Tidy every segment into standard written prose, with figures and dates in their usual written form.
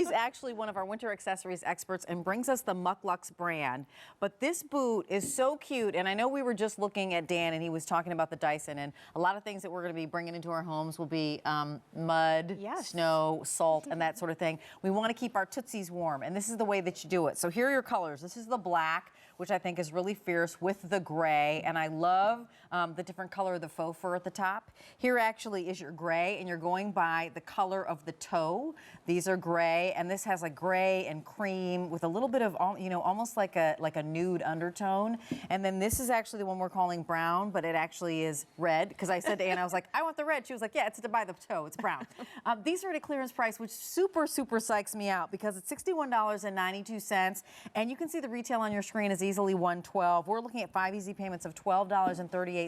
He's actually one of our winter accessories experts and brings us the MUK LUKS brand. But this boot is so cute, and I know we were just looking at Dan, and he was talking about the Dyson, and a lot of things that we're going to be bringing into our homes will be mud, snow, salt, and that sort of thing. We want to keep our Tootsies warm, and this is the way that you do it. So here are your colors. This is the black, which I think is really fierce, with the gray, and I love the different color of the faux fur at the top. Here actually is your gray, and you're going by the color of the toe. These are gray, and this has a gray and cream with a little bit of, you know, almost like a nude undertone. And then this is actually the one we're calling brown, but it actually is red, because I said to Anna, I was like, I want the red. She was like, yeah, it's by the toe, it's brown. These are at a clearance price, which super psychs me out, because it's $61.92, and you can see the retail on your screen is easily $112. We're looking at 5 easy payments of $12.38.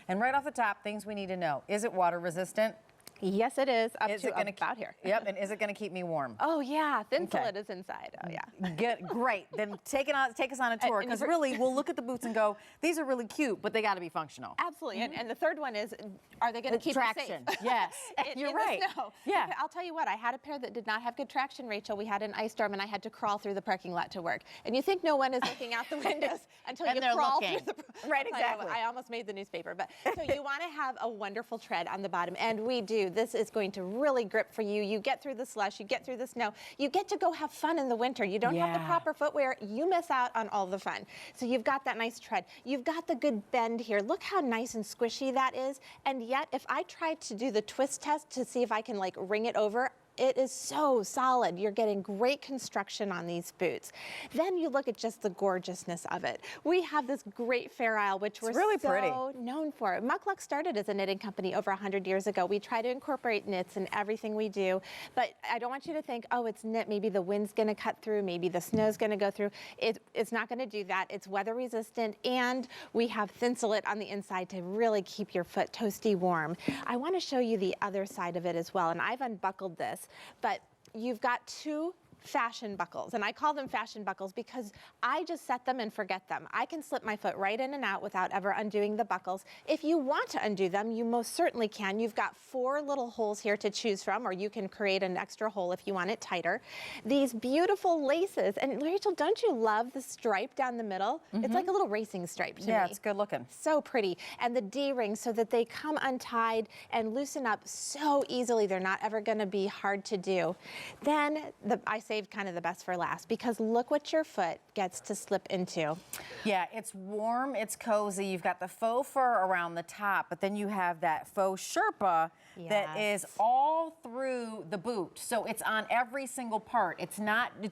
And right off the top, things we need to know. Is it water resistant? Yes, it is. Up to about here. Yep, and is it going to keep me warm? Oh, yeah. Thinsulate is inside. Oh, yeah. Great. Then take us on a tour, because really, we'll look at the boots and go, these are really cute, but they got to be functional. Absolutely. And the third one is, are they going to keep traction? Safe? Yes. You're right. Yeah. I'll tell you what, I had a pair that did not have good traction, Rachel. We had an ice storm, and I had to crawl through the parking lot to work. And you think no one is looking out the windows until you crawl through the... Right, exactly. I almost made the newspaper. But so you want to have a wonderful tread on the bottom, and we do. This is going to really grip for you. You get through the slush, you get through the snow, you get to go have fun in the winter. You don't have the proper footwear, you miss out on all the fun. So you've got that nice tread. You've got the good bend here. Look how nice and squishy that is. And yet, if I tried to do the twist test to see if I can like ring it over, it is so solid. You're getting great construction on these boots. Then you look at just the gorgeousness of it. We have this great Fair Isle, which we're really so known for. MUK LUKS started as a knitting company over 100 years ago. We try to incorporate knits in everything we do, but I don't want you to think, oh, it's knit. Maybe the wind's going to cut through. Maybe the snow's going to go through. It's not going to do that. It's weather resistant, and we have Thinsulate on the inside to really keep your foot toasty warm. I want to show you the other side of it as well, and I've unbuckled this. But you've got two fashion buckles, and I call them fashion buckles because I just set them and forget them. I can slip my foot right in and out without ever undoing the buckles. If you want to undo them, you most certainly can. You've got 4 little holes here to choose from, or you can create an extra hole if you want it tighter. These beautiful laces, and Rachel, don't you love the stripe down the middle? It's like a little racing stripe to me. Yeah, it's good looking. So pretty. And the D-rings so that they come untied and loosen up so easily. They're not ever going to be hard to do. Then I saved kind of the best for last, because look what your foot gets to slip into. Yeah, it's warm, it's cozy. You've got the faux fur around the top, but then you have that faux Sherpa that is all through the boot. So it's on every single part. It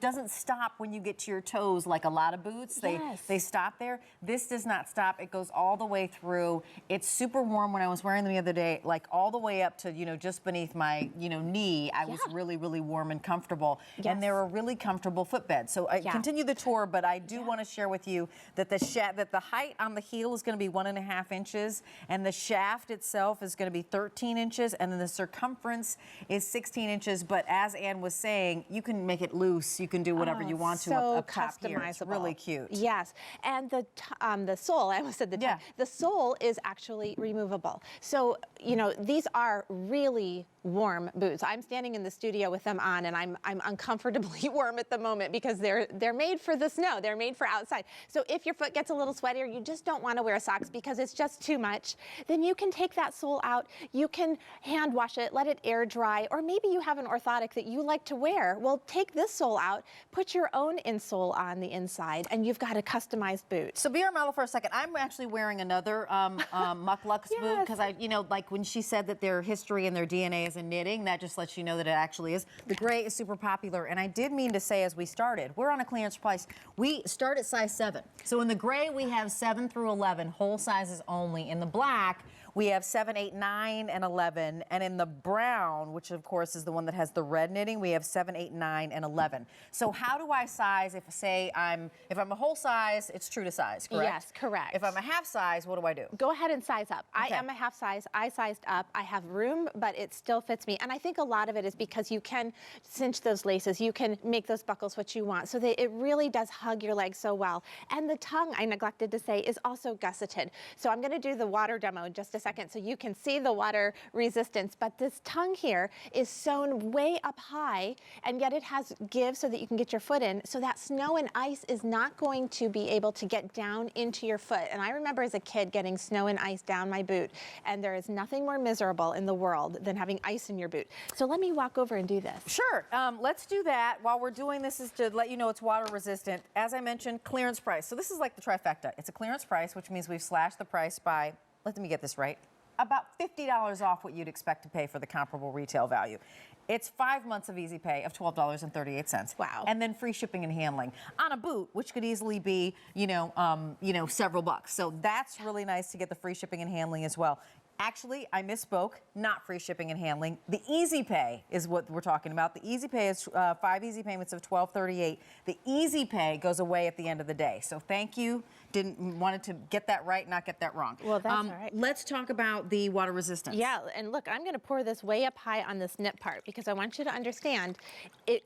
doesn't stop when you get to your toes like a lot of boots. They stop there. This does not stop. It goes all the way through. It's super warm. When I was wearing them the other day, like all the way up to, you know, just beneath my, you know, knee, I was really, really warm and comfortable. And they're a really comfortable footbed. So I continue the tour, but I do want to share with you that the height on the heel is going to be 1.5 inches, and the shaft itself is going to be 13 inches, and then the circumference is 16 inches. But as Ann was saying, you can make it loose. You can do whatever you want to up top here. It's really cute. Yes, and the sole, I almost said the top. The sole is actually removable. So, you know, these are really warm boots. I'm standing in the studio with them on, and I'm uncomfortably warm at the moment because they're made for the snow. They're made for outside. So if your foot gets a little sweaty, or you just don't want to wear socks because it's just too much, then you can take that sole out. You can hand wash it, let it air dry, or maybe you have an orthotic that you like to wear. Well, take this sole out, put your own insole on the inside, and you've got a customized boot. So be our model for a second. I'm actually wearing another MUK LUKS boot, because you know, like when she said that their history and their DNA is in knitting, that just lets you know that it actually is. The gray is super popular, and I did mean to say as we started, we're on a clearance price. We start at size 7. So in the gray, we have 7 through 11, whole sizes only. In the black, we have 7, 8, 9, and 11. And in the brown, which of course is the one that has the red knitting, we have 7, 8, 9, and 11. So how do I size if, say, if I'm a whole size, it's true to size, correct? Yes, correct. If I'm a half size, what do I do? Go ahead and size up. I am a half size. I sized up. I have room, but it still fits me. And I think a lot of it is because you can cinch those laces. You can make those buckles what you want. So it really does hug your legs so well. And the tongue, I neglected to say, is also gusseted. So I'm going to do the water demo in just a a second so you can see the water resistance, but this tongue here is sewn way up high, and yet it has give so that you can get your foot in, so that snow and ice is not going to be able to get down into your foot. And I remember as a kid getting snow and ice down my boot, and there is nothing more miserable in the world than having ice in your boot. So let me walk over and do this. Sure, let's do that. While we're doing this is to let you know it's water resistant. As I mentioned, clearance price. So this is like the trifecta. It's a clearance price, which means we've slashed the price by, let me get this right, about $50 off what you'd expect to pay for the comparable retail value. It's 5 months of easy pay of $12.38. Wow. And then free shipping and handling on a boot, which could easily be, several bucks. So that's really nice to get the free shipping and handling as well. Actually, I misspoke, not free shipping and handling. The easy pay is what we're talking about. The easy pay is 5 easy payments of $12.38. The easy pay goes away at the end of the day. So thank you. Wanted to get that right, not get that wrong. Well, that's all right. Let's talk about the water resistance. Yeah, and look, I'm going to pour this way up high on this nip part because I want you to understand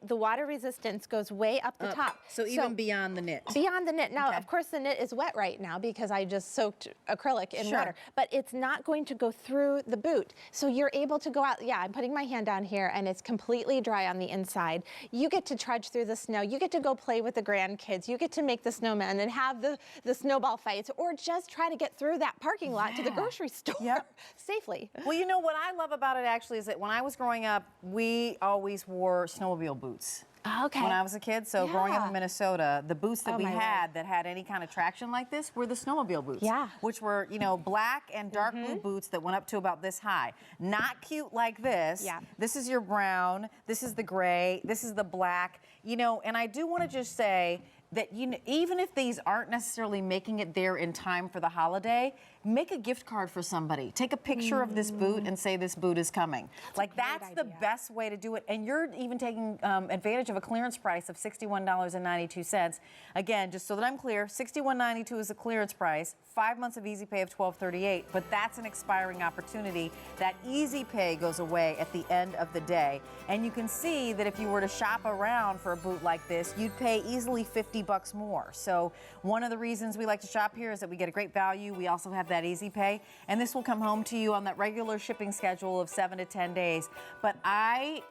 the water resistance goes way up the top. So even beyond the knit. Beyond the knit. Now, Okay. of course, the knit is wet right now because I just soaked acrylic in Sure. water, but it's not going to go through the boot. So you're able to go out. Yeah, I'm putting my hand down here and it's completely dry on the inside. You get to trudge through the snow. You get to go play with the grandkids. You get to make the snowmen and have the snowball fights, or just try to get through that parking lot to the grocery store safely. Well, you know what I love about it actually is that when I was growing up, we always wore snowmobile boots. Okay. When I was a kid, so growing up Yeah. in Minnesota, the boots that we my had that had any kind of traction like this were the snowmobile boots. Yeah. Which were, black and dark blue boots that went up to about this high. Not cute like this. Yeah. This is your brown, this is the gray, this is the black. And I do want to just say that even if these aren't necessarily making it there in time for the holiday, make a gift card for somebody. Take a picture of this boot and say this boot is coming. That's the best way to do it. And you're even taking advantage of a clearance price of $61.92. Again, just so that I'm clear, $61.92 is a clearance price, 5 months of easy pay of $12.38, but that's an expiring opportunity. That easy pay goes away at the end of the day. And you can see that if you were to shop around for a boot like this, you'd pay easily $50 more. So one of the reasons we like to shop here is that we get a great value. We also have that easy pay, and this will come home to you on that regular shipping schedule of 7 to 10 days. But I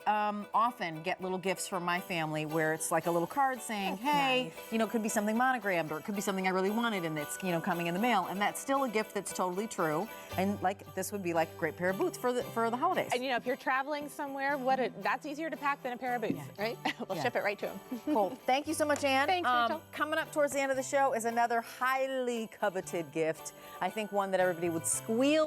often get little gifts from my family where it's like a little card saying, hey, it could be something monogrammed, or it could be something I really wanted and it's coming in the mail, and that's still a gift that's totally true. And this would be like a great pair of boots for the holidays. And if you're traveling somewhere, that's easier to pack than a pair of boots, right? We'll ship it right to them. Cool. Thank you so much, Ann. Thanks, Rachel. Coming up towards the end of the show is another highly coveted gift. I think one that everybody would squeal